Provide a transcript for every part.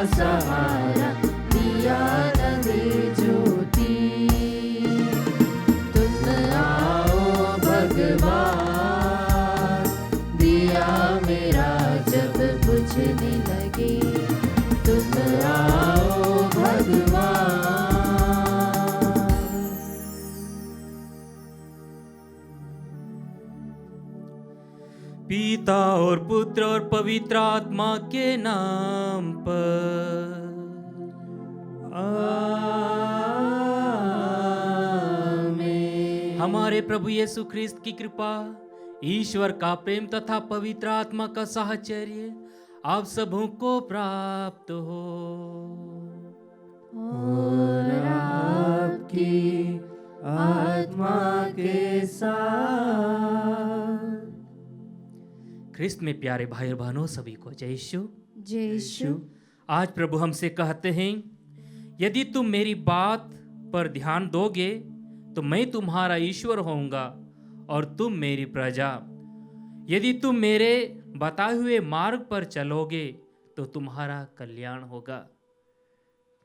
सहारा, दिया न दे ज्योति। तुम आओ भगवान, दिया मेरा जब बुझने लगे। तुम आओ भगवान। पिता और पुत्र और पवित्र आत्मा के नाम पर आमीन। हमारे प्रभु यीशु ख्रिस्त की कृपा, ईश्वर का प्रेम तथा पवित्र आत्मा का साहचर्य आप सबों को प्राप्त हो। और आपकी आत्मा के साथ। ख्रिस्त में प्यारे भाई और बहनों, सभी को जय यीशु। जय यीशु। आज प्रभु हमसे कहते हैं, यदि तुम मेरी बात पर ध्यान दोगे तो मैं तुम्हारा ईश्वर होऊंगा और तुम मेरी प्रजा। यदि तुम मेरे बताए हुए मार्ग पर चलोगे तो तुम्हारा कल्याण होगा।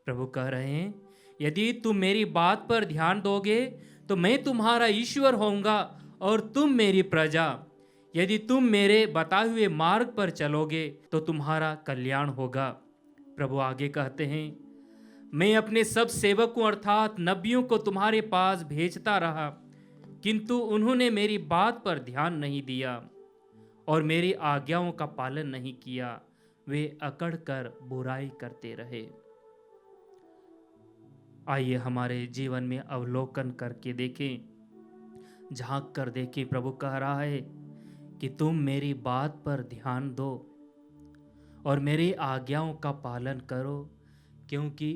प्रभु कह रहे हैं, यदि तुम मेरी बात पर ध्यान दोगे तो मैं तुम्हारा ईश्वर होऊंगा और तुम मेरी प्रजा। यदि तुम मेरे बताए हुए मार्ग पर चलोगे तो तुम्हारा कल्याण होगा। प्रभु आगे कहते हैं, मैं अपने सब सेवकों अर्थात नबियों को तुम्हारे पास भेजता रहा, किंतु उन्होंने मेरी बात पर ध्यान नहीं दिया और मेरी आज्ञाओं का पालन नहीं किया। वे अकड़ कर बुराई करते रहे। आइए हमारे जीवन में अवलोकन करके देखें, झांक कर देखें। प्रभु कह रहा है कि तुम मेरी बात पर ध्यान दो और मेरी आज्ञाओं का पालन करो, क्योंकि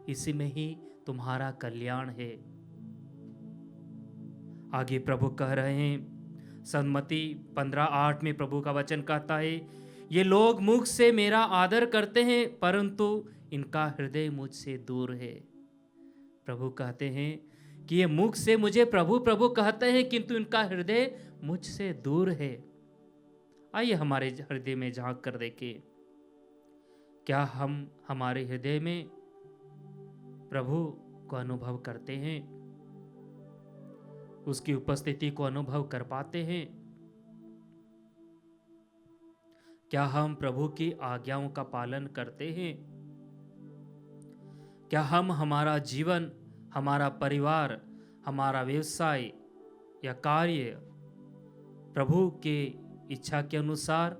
इसी में ही तुम्हारा कल्याण है। आगे प्रभु कह रहे हैं, सन्मति 15:8 में प्रभु का वचन कहता है, ये लोग मुख से मेरा आदर करते हैं परंतु इनका हृदय मुझसे दूर है। प्रभु कहते हैं कि ये मुख से मुझे प्रभु प्रभु कहते हैं किंतु इनका हृदय मुझसे दूर है। आइए हमारे हृदय में झांक कर देखें, क्या हम हमारे हृदय में प्रभु को अनुभव करते हैं, उसकी उपस्थिति को अनुभव कर पाते हैं? क्या हम प्रभु की आज्ञाओं का पालन करते हैं? क्या हम हमारा जीवन, हमारा परिवार, हमारा व्यवसाय या कार्य प्रभु के इच्छा के अनुसार,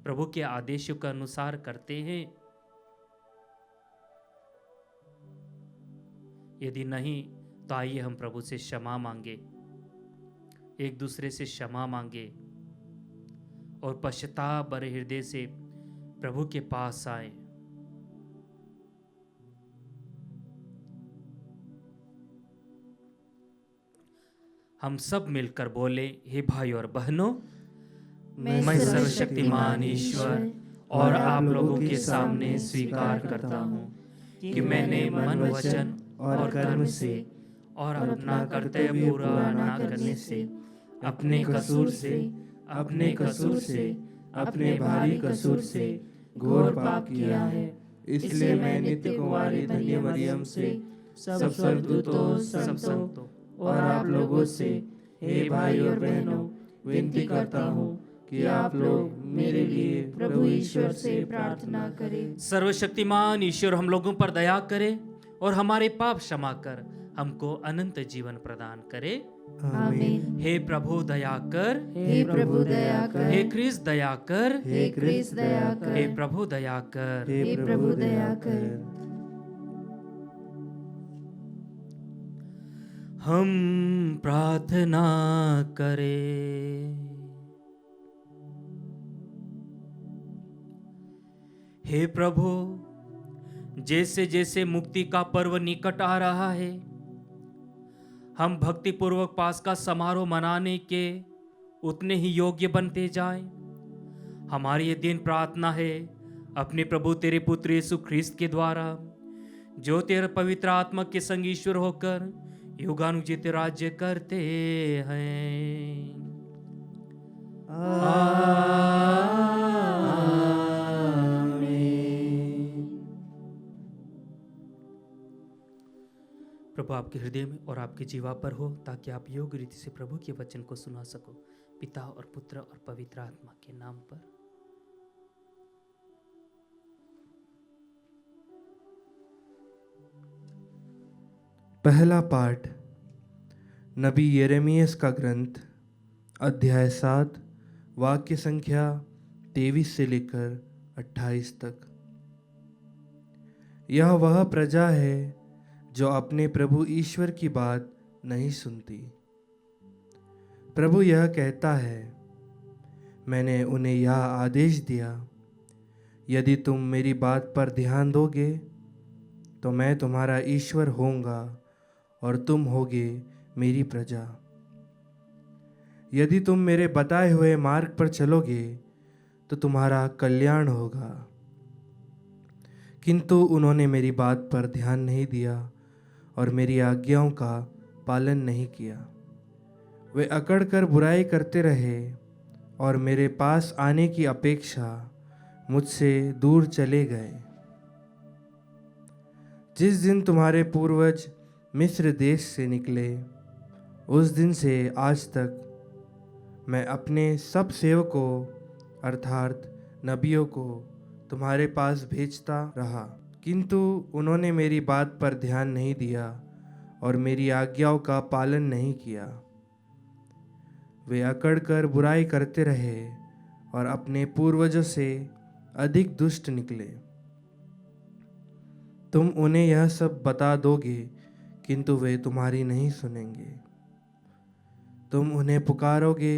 प्रभु के आदेशों के अनुसार करते हैं? यदि नहीं तो आइए हम प्रभु से क्षमा मांगे, एक दूसरे से क्षमा मांगे और पश्चाताप भरे हृदय से प्रभु के पास आए। हम सब मिलकर बोले, हे भाई और बहनों, मैं सर्वशक्तिमान ईश्वर और आप लोगों के सामने स्वीकार करता हूँ कि मैंने मन, वचन और कर्म से और अपना कर्तव्य पूरा ना करने से, अपने कसूर से, अपने भारी कसूर से घोर पाप किया है। इसलिए मैं नित्य कुंवारी धन्य मरियम से, सब स्वर्गदूतों, सब संतों और आप लोगों से, हे भाई और बहनों, विनती करता हूँ कि आप लोग मेरे लिए प्रभु ईश्वर से प्रार्थना करें। सर्वशक्तिमान ईश्वर हम लोगों पर दया करे और हमारे पाप क्षमा कर हमको अनंत जीवन प्रदान करे। आमीन। हे प्रभु दया कर, हे प्रभु दया कर, हे क्रिस्त दया कर, हे क्रिस्त दया कर, हे प्रभु दया कर, हे प्रभु दया कर। हम प्रार्थना करें। हे प्रभु, जैसे जैसे मुक्ति का पर्व निकट आ रहा है, हम भक्ति पूर्वक पास्का समारोह मनाने के उतने ही योग्य बनते जाएं। हमारी ये दिन प्रार्थना है अपने प्रभु तेरे पुत्र यीशु ख्रिस्त के द्वारा, जो तेरे पवित्र आत्मा के संग ईश्वर होकर युगानुयुग राज्य करते हैं। आमीन। प्रभु आपके हृदय में और आपके जीवा पर हो, ताकि आप योग्य रीति से प्रभु के वचन को सुना सको। पिता और पुत्र और पवित्र आत्मा के नाम पर। पहला पाठ नबी यिर्मयाह का ग्रंथ, अध्याय 7, वाक्य संख्या 23 से लेकर 28 तक। यह वह प्रजा है जो अपने प्रभु ईश्वर की बात नहीं सुनती। प्रभु यह कहता है, मैंने उन्हें यह आदेश दिया, यदि तुम मेरी बात पर ध्यान दोगे तो मैं तुम्हारा ईश्वर होऊंगा और तुम होगे मेरी प्रजा। यदि तुम मेरे बताए हुए मार्ग पर चलोगे तो तुम्हारा कल्याण होगा। किंतु उन्होंने मेरी बात पर ध्यान नहीं दिया और मेरी आज्ञाओं का पालन नहीं किया। वे अकड़ कर बुराई करते रहे और मेरे पास आने की अपेक्षा मुझसे दूर चले गए। जिस दिन तुम्हारे पूर्वज मिस्र देश से निकले, उस दिन से आज तक मैं अपने सब सेवकों अर्थात नबियों को तुम्हारे पास भेजता रहा, किंतु उन्होंने मेरी बात पर ध्यान नहीं दिया और मेरी आज्ञाओं का पालन नहीं किया। वे अकड़ कर बुराई करते रहे और अपने पूर्वजों से अधिक दुष्ट निकले। तुम उन्हें यह सब बता दोगे, किंतु वे तुम्हारी नहीं सुनेंगे। तुम उन्हें पुकारोगे,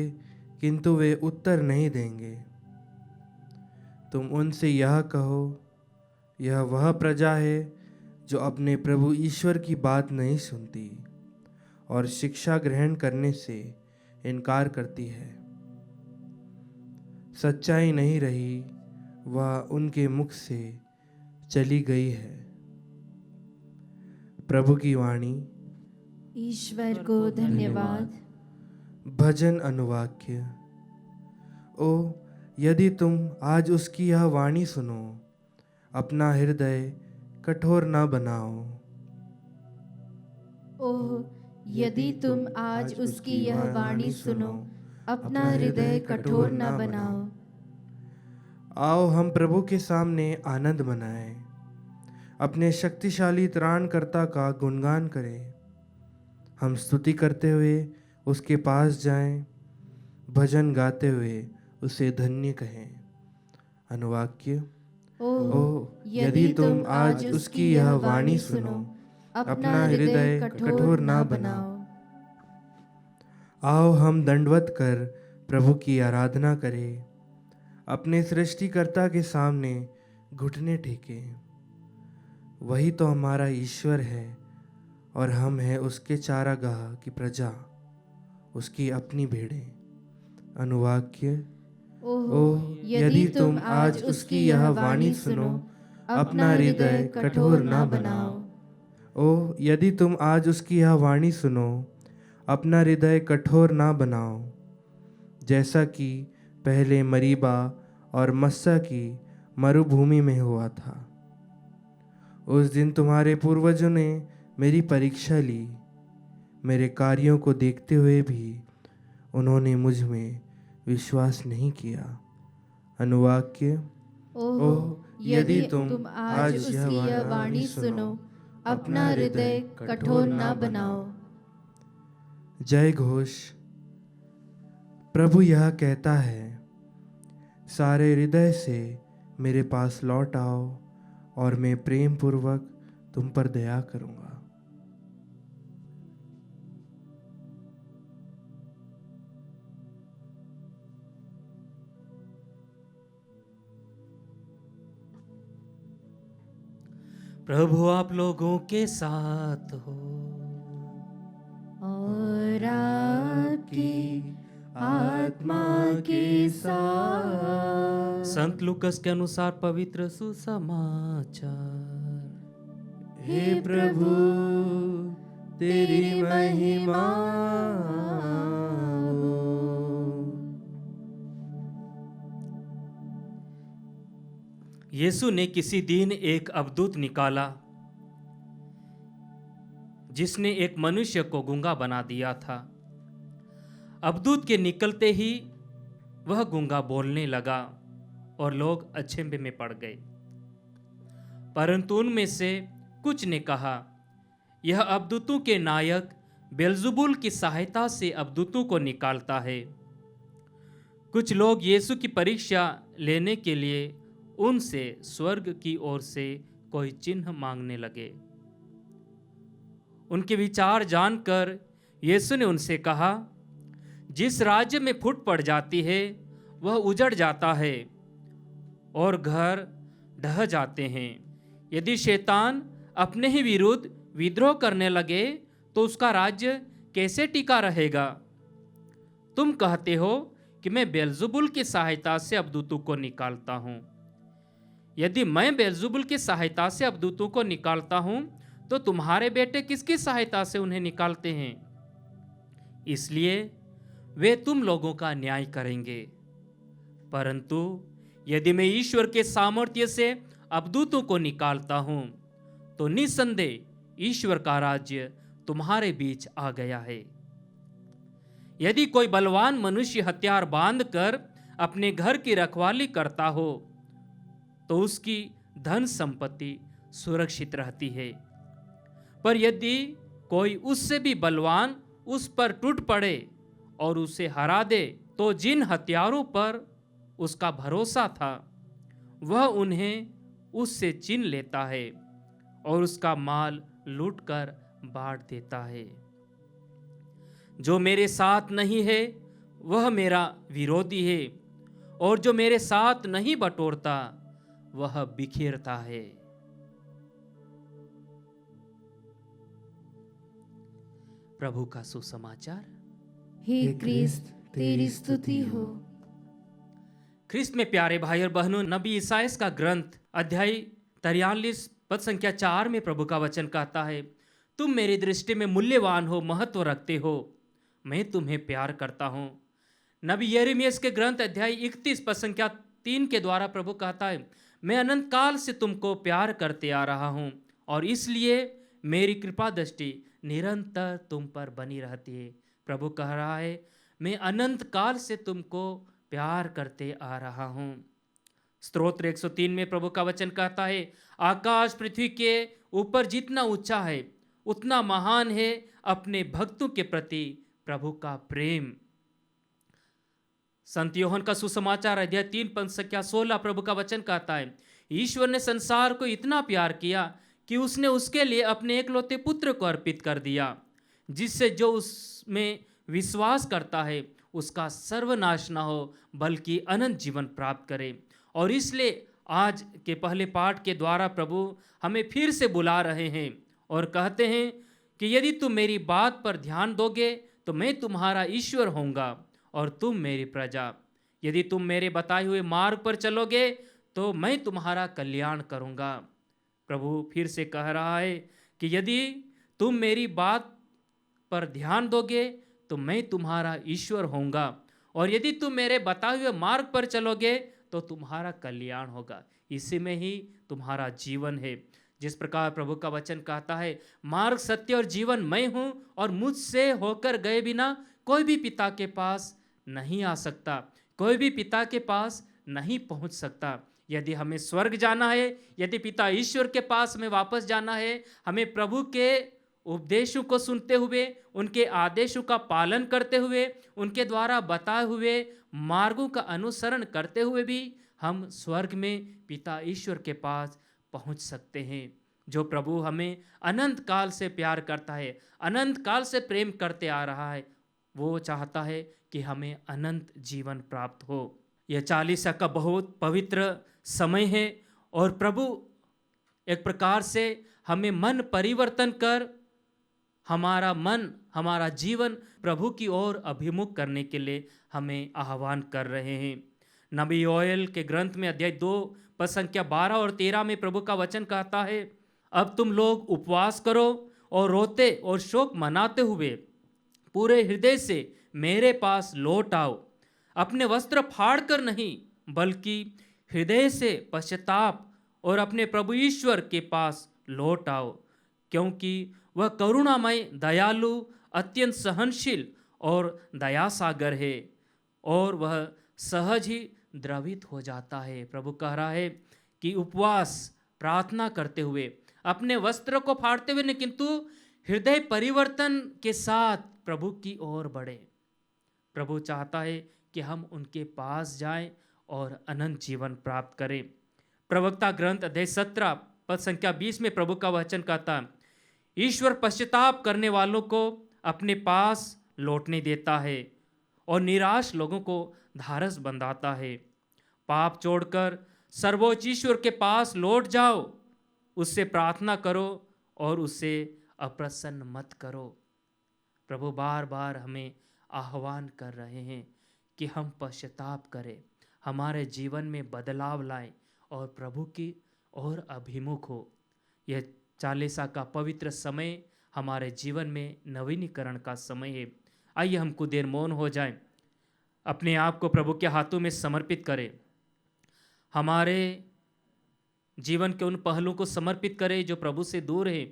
किंतु वे उत्तर नहीं देंगे। तुम उनसे यह कहो, यह वह प्रजा है जो अपने प्रभु ईश्वर की बात नहीं सुनती और शिक्षा ग्रहण करने से इनकार करती है। सच्चाई नहीं रही, वह उनके मुख से चली गई है। प्रभु की वाणी। ईश्वर को धन्यवाद। भजन अनुवाक्य। ओ यदि तुम आज उसकी यह वाणी सुनो, अपना हृदय कठोर न बनाओ। ओह यदि तुम आज उसकी यह वाणी सुनो, अपना हृदय कठोर न बनाओ। आओ हम प्रभु के सामने आनंद मनाएं, अपने शक्तिशाली त्राणकर्ता का गुणगान करें। हम स्तुति करते हुए उसके पास जाएं, भजन गाते हुए उसे धन्य कहें। अनुवाक्य। ओह यदि तुम आज उसकी यह वाणी सुनो, अपना हृदय कठोर ना बनाओ। आओ हम दंडवत कर प्रभु की आराधना करें, अपने सृष्टिकर्ता के सामने घुटने टेकें। वही तो हमारा ईश्वर है और हम हैं उसके चारागाह की प्रजा, उसकी अपनी भेड़ें। अनुवाक्य। ओह यदि तुम आज उसकी यह वाणी सुनो, अपना हृदय कठोर ना बनाओ। ओह यदि तुम आज उसकी यह वाणी सुनो, अपना हृदय कठोर ना बनाओ, जैसा कि पहले मरीबा और मस्सा की मरुभूमि में हुआ था। उस दिन तुम्हारे पूर्वजों ने मेरी परीक्षा ली, मेरे कार्यों को देखते हुए भी उन्होंने मुझ में विश्वास नहीं किया। अनुवाक्य। ओह यदि तुम आज उसकी यह वाणी सुनो, अपना हृदय कठोर न बनाओ। जय घोष। प्रभु यह कहता है, सारे हृदय से मेरे पास लौट आओ और मैं प्रेम पूर्वक तुम पर दया करूंगा। प्रभु आप लोगों के साथ हो और आपकी आत्मा के साथ। संत लूकस के अनुसार पवित्र सुसमाचार। हे प्रभु तेरी महिमा हो। यीशु ने किसी दिन एक अवधूत निकाला जिसने एक मनुष्य को गूंगा बना दिया था। अबदूत के निकलते ही वह गूंगा बोलने लगा और लोग अचंभे में पड़ गए। परंतु उनमें से कुछ ने कहा, यह अबदूतों के नायक बेल्ज़ुबुल की सहायता से अबदूतों को निकालता है। कुछ लोग यीशु की परीक्षा लेने के लिए उनसे स्वर्ग की ओर से कोई चिन्ह मांगने लगे। उनके विचार जानकर यीशु ने उनसे कहा, जिस राज्य में फूट पड़ जाती है वह उजड़ जाता है और घर ढह जाते हैं। यदि शैतान अपने ही विरुद्ध विद्रोह करने लगे तो उसका राज्य कैसे टिका रहेगा? तुम कहते हो कि मैं बेल्ज़ुबुल की सहायता से अबदूतों को निकालता हूं। यदि मैं बेल्ज़ुबुल की सहायता से अबदूतों को निकालता हूं तो तुम्हारे बेटे किसकी सहायता से उन्हें निकालते हैं? इसलिए वे तुम लोगों का न्याय करेंगे। परंतु यदि मैं ईश्वर के सामर्थ्य से अबदूतों को निकालता हूं तो निसंदेह ईश्वर का राज्य तुम्हारे बीच आ गया है। यदि कोई बलवान मनुष्य हथियार बांधकर अपने घर की रखवाली करता हो तो उसकी धन संपत्ति सुरक्षित रहती है। पर यदि कोई उससे भी बलवान उस पर टूट पड़े और उसे हरा दे तो जिन हथियारों पर उसका भरोसा था वह उन्हें उससे छीन लेता है और उसका माल लूटकर बांट देता है। जो मेरे साथ नहीं है वह मेरा विरोधी है और जो मेरे साथ नहीं बटोरता वह बिखेरता है। प्रभु का सुसमाचार। हे क्रिस्त, तेरी स्तुति हो। ख्रिस्त में प्यारे भाई और बहनों, नबी ईसायास का ग्रंथ अध्याय 43 पद संख्या 4 में प्रभु का वचन कहता है, तुम मेरी दृष्टि में मूल्यवान हो, महत्व रखते हो, मैं तुम्हें प्यार करता हूं। नबी यिर्मयाह के ग्रंथ अध्याय 31 पद संख्या 3 के द्वारा प्रभु कहता है, मैं अनंत काल से तुमको प्यार करते आ रहा हूं और इसलिए मेरी कृपा दृष्टि निरंतर तुम पर बनी रहती है। प्रभु कह रहा है, मैं अनंत काल से तुमको प्यार करते आ रहा हूं। स्तोत्र 103 में प्रभु का वचन कहता है, आकाश पृथ्वी के ऊपर जितना ऊंचा है उतना महान है अपने भक्तों के प्रति प्रभु का प्रेम। संत यूहन्ना का सुसमाचार अध्याय 3 पद संख्या 16 प्रभु का वचन कहता है, ईश्वर ने संसार को इतना प्यार किया कि उसने उसके लिए अपने एकलौते पुत्र को अर्पित कर दिया, जिससे जो उसमें विश्वास करता है उसका सर्वनाश न हो बल्कि अनंत जीवन प्राप्त करे। और इसलिए आज के पहले पाठ के द्वारा प्रभु हमें फिर से बुला रहे हैं और कहते हैं कि यदि तुम मेरी बात पर ध्यान दोगे तो मैं तुम्हारा ईश्वर होऊंगा और तुम मेरी प्रजा। यदि तुम मेरे बताए हुए मार्ग पर चलोगे तो मैं तुम्हारा कल्याण करूंगा। प्रभु फिर से कह रहा है कि यदि तुम मेरी बात पर ध्यान दोगे तो मैं तुम्हारा ईश्वर होऊंगा और यदि तुम मेरे बताए हुए मार्ग पर चलोगे तो तुम्हारा कल्याण होगा। इसी में ही तुम्हारा जीवन है। जिस प्रकार प्रभु का वचन कहता है, मार्ग सत्य और जीवन मैं हूँ और मुझसे होकर गए बिना कोई भी पिता के पास नहीं आ सकता, कोई भी पिता के पास नहीं पहुँच सकता। यदि हमें स्वर्ग जाना है, यदि पिता ईश्वर के पास में वापस जाना है, हमें प्रभु के उपदेशों को सुनते हुए, उनके आदेशों का पालन करते हुए, उनके द्वारा बताए हुए मार्गों का अनुसरण करते हुए भी हम स्वर्ग में पिता ईश्वर के पास पहुंच सकते हैं। जो प्रभु हमें अनंत काल से प्यार करता है, अनंत काल से प्रेम करते आ रहा है, वो चाहता है कि हमें अनंत जीवन प्राप्त हो। यह 40 का बहुत पवित्र समय है और प्रभु एक प्रकार से हमें मन परिवर्तन कर हमारा मन, हमारा जीवन प्रभु की ओर अभिमुख करने के लिए हमें आह्वान कर रहे हैं। नबी योएल के ग्रंथ में अध्याय 2 पद संख्या 12 और 13 में प्रभु का वचन कहता है, अब तुम लोग उपवास करो और रोते और शोक मनाते हुए पूरे हृदय से मेरे पास लौट आओ। अपने वस्त्र फाड़ कर नहीं बल्कि हृदय से पश्चाताप और अपने प्रभु ईश्वर के पास लौट आओ, क्योंकि वह करुणामय, दयालु, अत्यंत सहनशील और दया सागर है और वह सहज ही द्रवित हो जाता है। प्रभु कह रहा है कि उपवास, प्रार्थना करते हुए, अपने वस्त्र को फाड़ते हुए नहीं, किंतु हृदय परिवर्तन के साथ प्रभु की ओर बढ़े। प्रभु चाहता है कि हम उनके पास जाएं और अनंत जीवन प्राप्त करें। प्रवक्ता ग्रंथ अध्याय 17 पद संख्या 20 में प्रभु का वचन कहता है, ईश्वर पश्चाताप करने वालों को अपने पास लौटने देता है और निराश लोगों को धारस बंधाता है। पाप छोड़कर सर्वोच्च ईश्वर के पास लौट जाओ, उससे प्रार्थना करो और उससे अप्रसन्न मत करो। प्रभु बार बार हमें आह्वान कर रहे हैं कि हम पश्चाताप करें, हमारे जीवन में बदलाव लाएं और प्रभु की ओर अभिमुख हो। यह चालीसा का पवित्र समय हमारे जीवन में नवीनीकरण का समय है। आइए हम कुछ देर मौन हो जाएं, अपने आप को प्रभु के हाथों में समर्पित करें, हमारे जीवन के उन पहलुओं को समर्पित करें जो प्रभु से दूर है,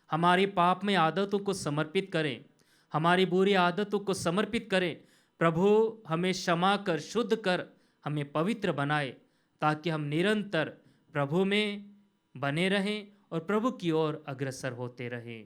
हमारी पापमय आदतों को समर्पित करें, हमारी बुरी आदतों को समर्पित करें। प्रभु हमें क्षमा कर, शुद्ध कर, हमें पवित्र बनाए, ताकि हम निरंतर प्रभु में बने रहें और प्रभु की ओर अग्रसर होते रहें।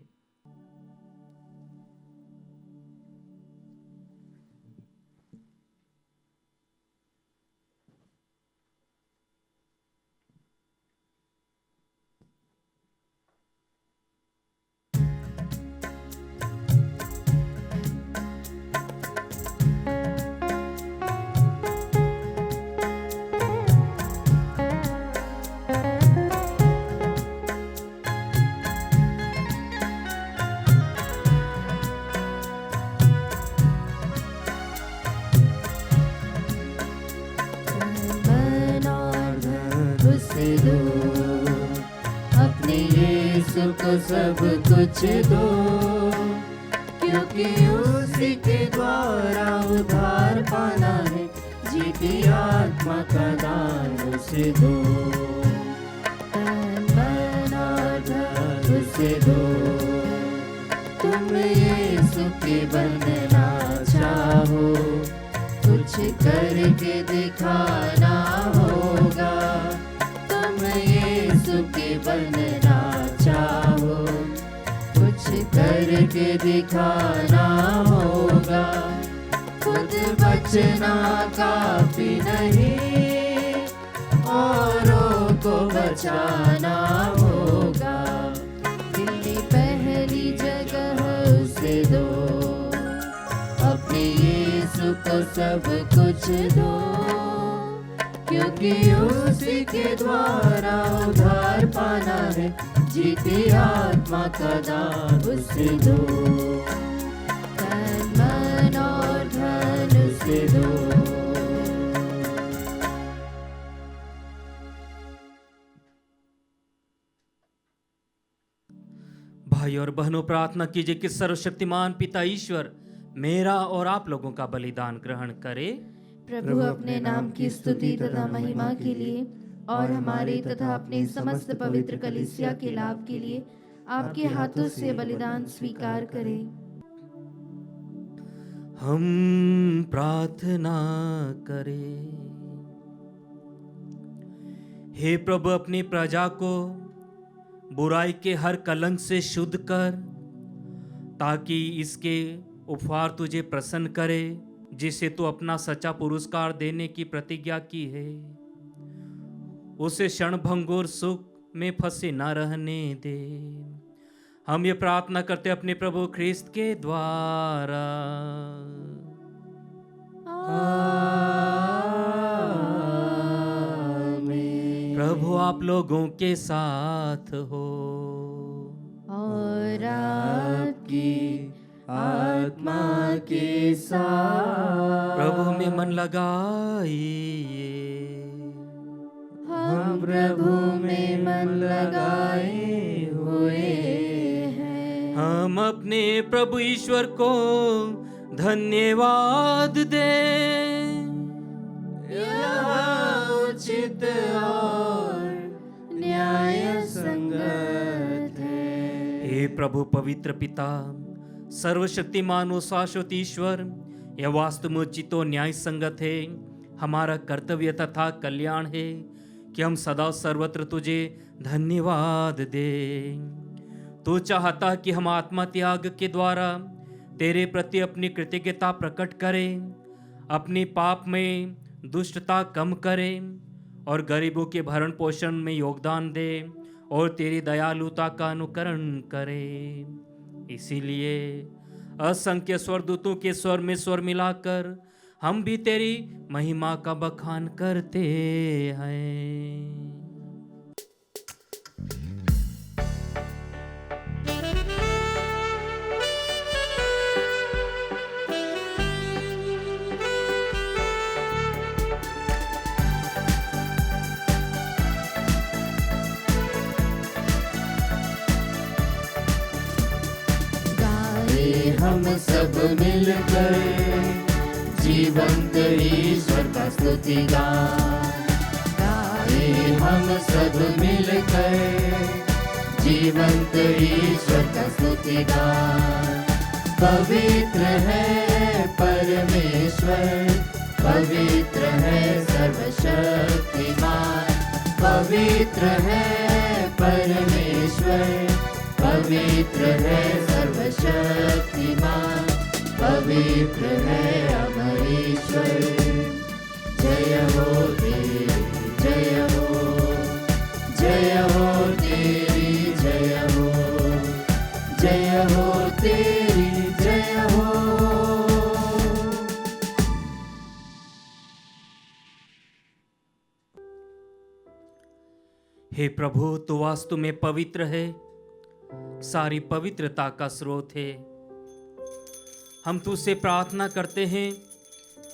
मन और धन उसे दो, अपने यीशु को सब कुछ दो, क्योंकि उसी के द्वारा उद्धार पाना है, जीती आत्मा का दान उसे दो। तन मन और धन उसे दो, तुम यीशु के बनना चाहो, कुछ करके दिखाना होगा। तुम यीशु के बनना चाहो, कुछ करके दिखाना होगा। खुद बचना काफी नहीं, औरों को बचाना होगा। दिल्ली पहली जगह उसे दो, अपने यीशु को सब कुछ दो, क्योंकि उसी के द्वारा उद्धार पाना है, जीती आत्मा का दान उसे दो। तन मन और धन उसे दो। भाई और बहनों, प्रार्थना कीजिए कि सर्वशक्तिमान पिता ईश्वर मेरा और आप लोगों का बलिदान ग्रहण करे। प्रभु अपने नाम की स्तुति तथा महिमा के लिए और हमारे तथा अपने समस्त पवित्र कलीसिया के लाभ के लिए आपके हाथों से बलिदान स्वीकार करें। हम प्रार्थना करें। हे प्रभु, अपनी प्रजा को बुराई के हर कलंक से शुद्ध कर, ताकि इसके उपहार तुझे प्रसन्न करे, जिसे तू अपना सच्चा पुरस्कार देने की प्रतिज्ञा की है। उसे क्षणभंगुर सुख में फंसे न रहने दे। हम ये प्रार्थना करते अपने प्रभु ख्रिस्त के द्वारा। आमीन। प्रभु आप लोगों के साथ हो और आपकी आत्मा के साथ। प्रभु में मन लगाइए। हम प्रभु में मन लगाए हुए हैं। हम अपने प्रभु ईश्वर को धन्यवाद दें। यह उचित और न्याय संगत है। हे प्रभु पवित्र पिता, सर्वशक्तिमान और शाश्वत ईश्वर, यह वास्तवोचित और न्याय संगत है, हमारा कर्तव्य तथा कल्याण है कि हम सदा सर्वत्र तुझे धन्यवाद दें। तू चाहता कि हम आत्मा त्याग के द्वारा तेरे प्रति अपनी कृतज्ञता प्रकट करें, अपने पाप में दुष्टता कम करें और गरीबों के भरण पोषण में योगदान दें और तेरी दयालुता का अनुकरण करें। इसीलिए असंख्य स्वरदूतों के स्वर में स्वर मिलाकर हम भी तेरी महिमा का बखान करते हैं। हम सब मिलकर जीवंत ईश्वर का स्तुति गाए। हम सब मिलकर जीवंत ईश्वर का स्तुति गाए। पवित्र है परमेश्वर, पवित्र है सर्वशक्तिमान, पवित्र है परमेश्वर, पवित्र है सर्वशक्तिमान, पवित्र है अमर ईश्वर। जय हो तेरी, जय हो, जय हो तेरी, जय हो, जय हो तेरी, जय हो। हे प्रभु, तू वास्तु में पवित्र है, सारी पवित्रता का स्रोत है। हम तुझसे प्रार्थना करते हैं,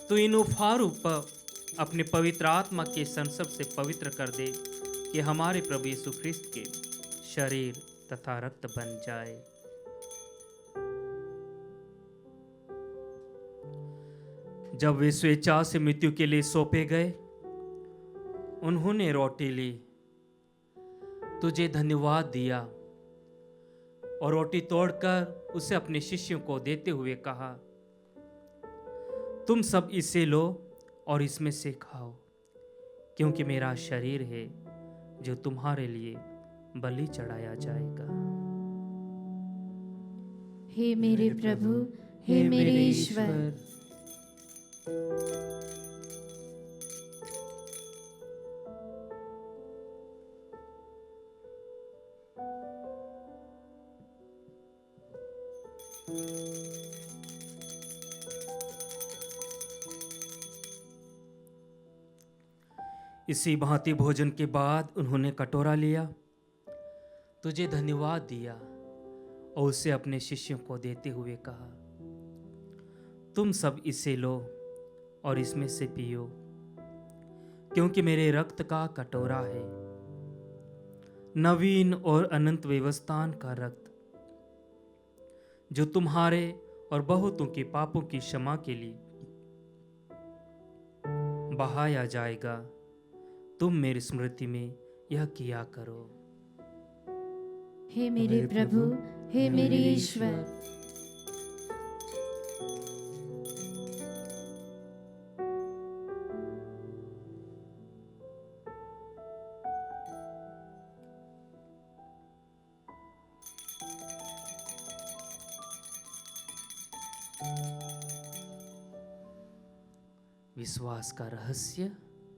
तू इन उपहारों पर अपने पवित्र आत्मा के संसर्ग से पवित्र कर दे कि हमारे प्रभु यीशु ख्रिस्त के शरीर तथा रक्त बन जाए। जब वे स्वेच्छा से मृत्यु के लिए सौंपे गए, उन्होंने रोटी ली, तुझे धन्यवाद दिया और रोटी तोड़कर उसे अपने शिष्यों को देते हुए कहा, तुम सब इसे लो और इसमें से खाओ, क्योंकि मेरा शरीर है जो तुम्हारे लिए बलि चढ़ाया जाएगा। हे मेरे प्रभु, हे मेरे ईश्वर, इसी भांति भोजन के बाद उन्होंने कटोरा लिया, तुझे धन्यवाद दिया और उसे अपने शिष्यों को देते हुए कहा, तुम सब इसे लो और इसमें से पियो, क्योंकि मेरे रक्त का कटोरा है, नवीन और अनंत व्यवस्थान का रक्त, जो तुम्हारे और बहुतों के पापों की क्षमा के लिए बहाया जाएगा। तुम मेरी स्मृति में यह किया करो। हे मेरे प्रभु, हे मेरे ईश्वर, विश्वास का रहस्य।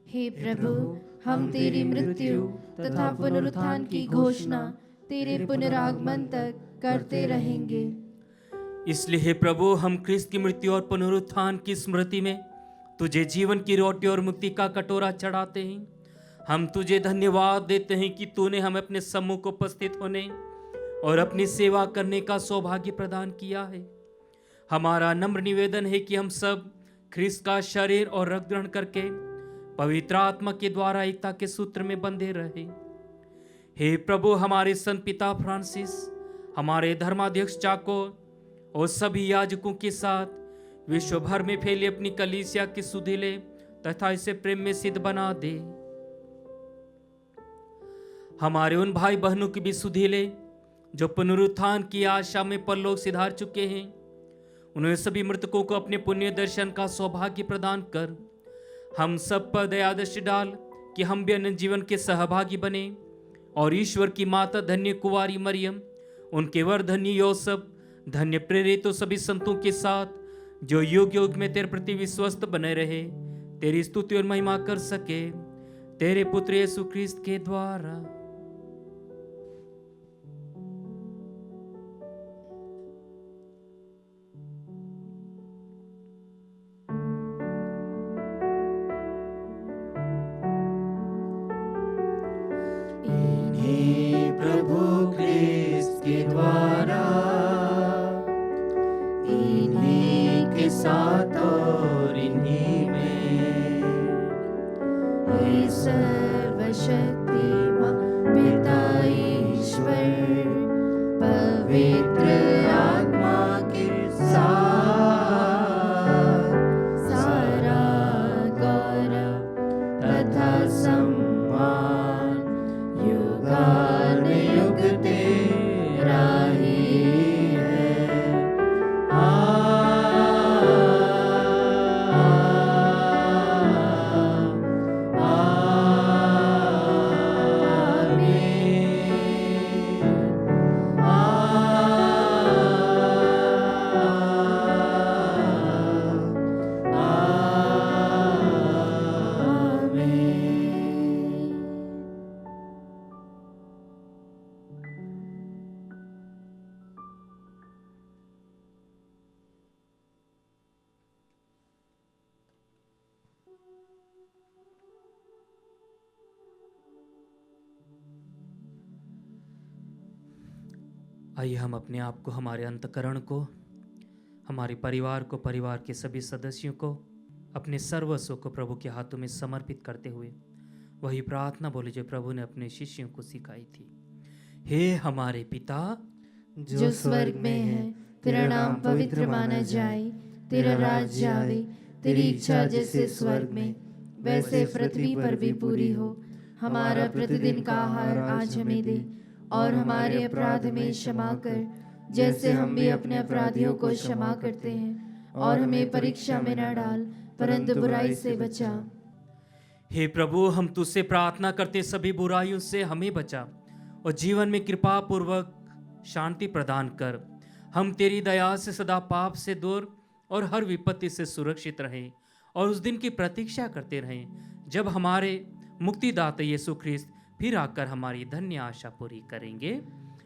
हे प्रभु, हम तेरी मृत्यु तथा पुनरुत्थान की घोषणा तेरे पुनरागमन तक करते रहेंगे। इसलिए हे प्रभु, हम ख्रिस्त की मृत्यु और पुनरुत्थान की स्मृति में तुझे जीवन की रोटी और मुक्ति का कटोरा चढ़ाते हैं। हम तुझे धन्यवाद देते हैं कि तूने हमें अपने सम्मुख को उपस्थित होने और अपनी सेवा करने का सौभाग्य प्रदान किया है। हमारा नम्र निवेदन है कि हम सब ख्रिस्त का शरीर और रक्त ग्रहण करके पवित्र आत्मा के द्वारा एकता के सूत्र में बंधे रहे। हे प्रभु, हमारे संत पिता फ्रांसिस, हमारे धर्माध्यक्ष चाको और सभी याजकों के साथ विश्व भर में फैली अपनी कलीसिया के सुधीले तथा इसे प्रेम में सिद्ध बना दे। हमारे उन भाई बहनों के भी सुधीले जो पुनरुत्थान की आशा में परलोक सिधार चुके हैं, उन्होंने सभी मृतकों को अपने पुण्य दर्शन का सौभाग्य प्रदान कर हम सब पर दया दृष्टि डाल कि हम भी अनंत जीवन के सहभागी बने और ईश्वर की माता धन्य कुंवारी मरियम, उनके वर धन्य योसेफ, धन्य प्रेरितों सभी संतों के साथ जो युग युग में तेरे प्रति विश्वस्त बने रहे, तेरी स्तुति और महिमा कर सके, तेरे पुत्र यीशु ख्रिस्त के द्वारा। प्रभु ख्रिस्त के द्वारा, इन्हीं के साथ और इन्हीं में, हे सर्वशक्तिमान पिता ईश्वर, पवित्र आत्मा के साथ सारा गौरव तथा सम्मान युगानुयुग तेरा ही है। आइए हम अपने आप को, हमारे अंतकरण को, हमारे परिवार को, परिवार के सभी सदस्यों को, अपने सर्वस्व को प्रभु के हाथों में समर्पित करते हुए वही प्रार्थना बोले जो प्रभु ने अपने शिष्यों को सिखाई थी। हे हमारे पिता जो स्वर्ग में है, तेरा नाम पवित्र माना जाए, तेरा राज्य आवे, तेरी इच्छा जैसे स्वर्ग में वैसे पृथ्वी पर भी पूरी हो। हमारा प्रतिदिन का आहार आज हमें दे, और हमारे अपराध में क्षमा कर जैसे हम भी अपने अपराधियों को क्षमा करते हैं, और हमें परीक्षा में न डाल परंतु बुराई से बचा। हे प्रभु, हम तुझसे प्रार्थना करते सभी बुराइयों से हमें बचा और जीवन में कृपा पूर्वक शांति प्रदान कर। हम तेरी दया से सदा पाप से दूर और हर विपत्ति से सुरक्षित रहें और उस दिन की प्रतीक्षा करते रहें जब हमारे मुक्तिदाता यीशु ख्रिस्त फिर आकर हमारी धन्य आशा पूरी करेंगे।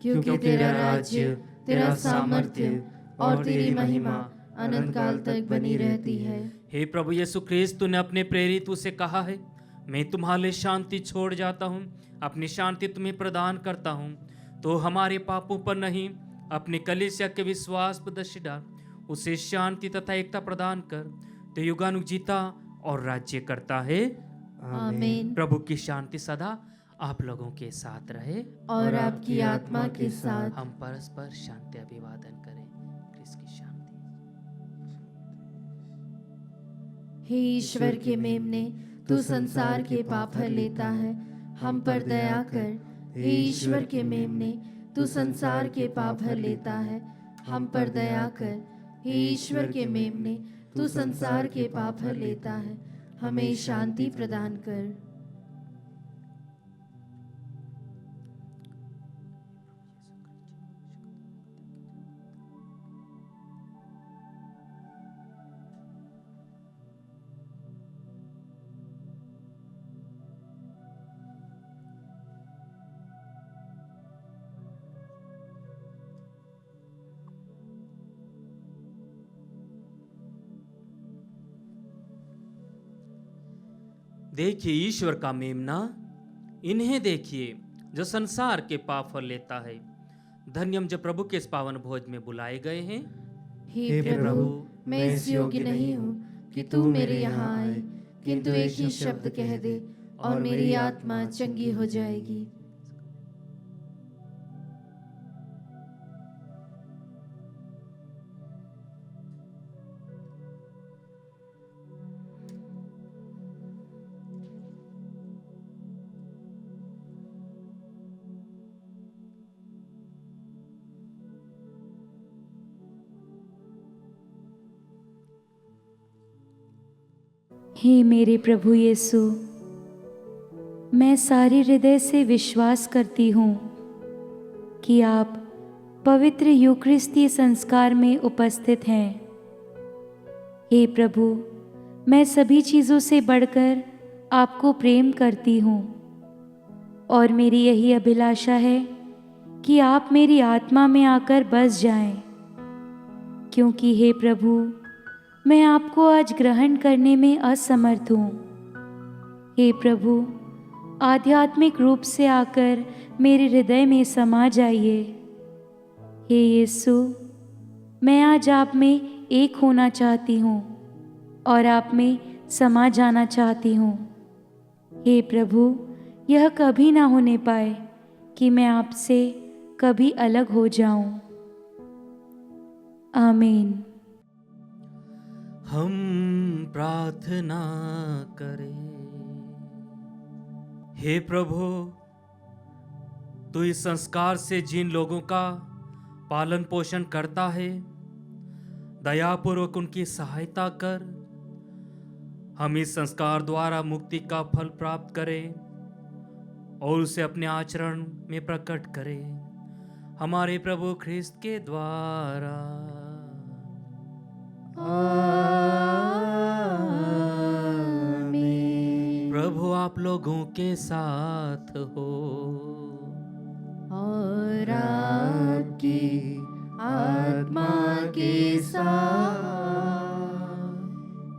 क्योंकि तेरा राज्य, तेरा सामर्थ्य और तेरी महिमा अनंत काल तक बनी रहती है। हे प्रभु यीशु ख्रिस्त, तूने अपने प्रेरितों से कहा है, मैं तुम्हारे लिए शांति छोड़ जाता हूँ, अपनी शांति तुम्हें प्रदान करता हूँ। तो हमारे पापों पर नहीं, अपने कलीसिया के विश्वास पर दृष्टि डाल, उसे शांति तथा एकता प्रदान कर। तो युगानुग जीता और राज्य करता है। आमीन। प्रभु की शांति सदा आप लोगों के साथ रहे और आपकी आत्मा के साथ। हम परस्पर शांति अभिवादन करें। क्रिस्त की शांति। हे ईश्वर के मेमने, तू संसार के पाप हर लेता है, हम पर दया कर। हे ईश्वर के मेमने, तू संसार के पाप हर लेता है, हम पर दया कर। हे ईश्वर के मेमने, तू संसार के पाप हर लेता है, हमें शांति प्रदान कर। देखिए ईश्वर का मेमना, इन्हें देखिए जो संसार के पाप फल लेता है। धन्यम जो प्रभु के इस पावन भोज में बुलाए गए हैं। हे प्रभु, मैं इस योग्य नहीं हूँ कि तू मेरे यहाँ आए, किंतु एक ही शब्द कह दे और मेरी आत्मा चंगी हो जाएगी। हे मेरे प्रभु यीशु, मैं सारे हृदय से विश्वास करती हूँ कि आप पवित्र यूकरिस्तीय संस्कार में उपस्थित हैं। हे प्रभु, मैं सभी चीज़ों से बढ़कर आपको प्रेम करती हूँ और मेरी यही अभिलाषा है कि आप मेरी आत्मा में आकर बस जाएं, क्योंकि हे प्रभु, मैं आपको आज ग्रहण करने में असमर्थ हूँ। हे प्रभु, आध्यात्मिक रूप से आकर मेरे हृदय में समा जाइए। हे यीशु, मैं आज आप में एक होना चाहती हूँ और आप में समा जाना चाहती हूँ। हे प्रभु, यह कभी ना होने पाए कि मैं आपसे कभी अलग हो जाऊं। आमीन। हम प्रार्थना करें। हे प्रभु, तू इस संस्कार से जिन लोगों का पालन पोषण करता है, दयापूर्वक उनकी सहायता कर। हम इस संस्कार द्वारा मुक्ति का फल प्राप्त करें और उसे अपने आचरण में प्रकट करें, हमारे प्रभु ख्रिस्त के द्वारा। आमीन। प्रभु आप लोगों के साथ हो और आपकी आत्मा के साथ।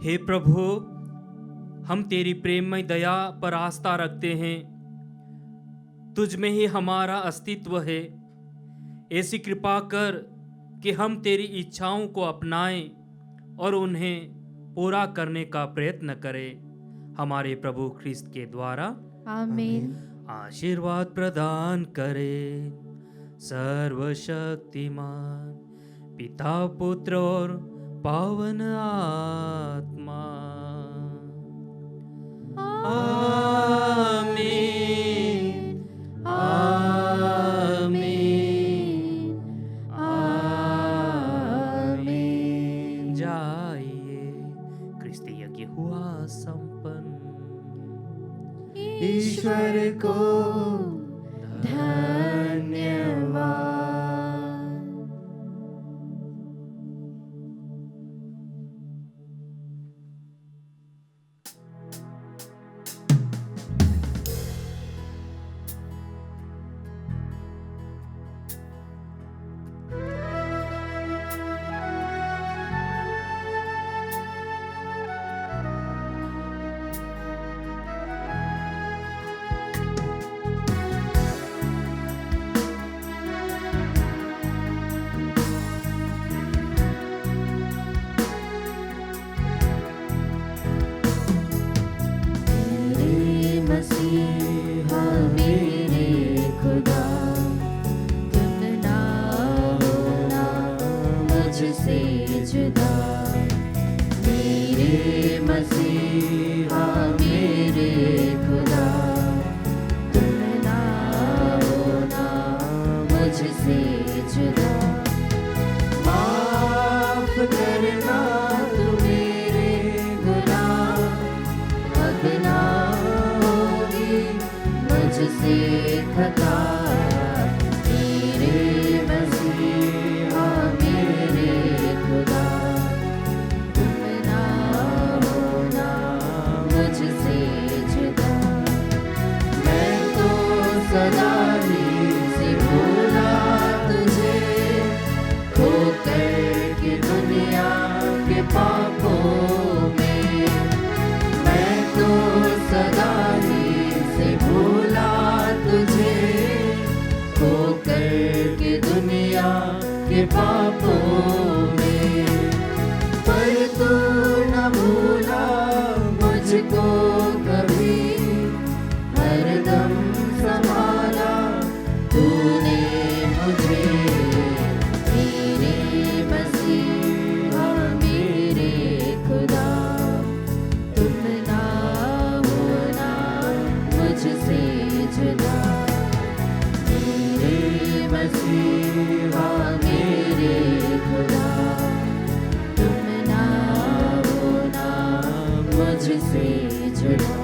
हे प्रभु, हम तेरी प्रेममय दया पर आस्था रखते हैं। तुझ में ही हमारा अस्तित्व है। ऐसी कृपा कर कि हम तेरी इच्छाओं को अपनाएं और उन्हें पूरा करने का प्रयत्न करें, हमारे प्रभु ख्रिस्त के द्वारा। आमीन। आशीर्वाद प्रदान करे सर्वशक्तिमान पिता, पुत्र और पावन आत्मा। आमीन, आमीन, आमीन। जाइए, क्रिस्त यज्ञ हुआ संपन्न। ईश्वर को धन्यवाद। मसीहा मेरे खुदा, तुम ना होना मुझसे जुदा। मेरे मसीहा मेरे खुदा, तुम ना होना मुझसे जुदा। माफ करना तू मेरे गुनाह, अब ना मुझसे खता। मेरे मसीहा मेरे खुदा, तुम ना होना मुझसे जुदा। मैं तो सदा ही से भूला तुझे, खोकर के दुनिया के पापों में। मैं तो सदा ही से भूला तुझे, खोकर के दुनिया के पापों में। पर तू न भूला मुझको कभी, हरदम संभाला तूने मुझे। मेरे मसीहा मेरे खुदा, तुम ना होना मुझसे जुदा। मेरे मसीहा मेरे खुदा, तुम ना होना मुझसे मुझसे जुदा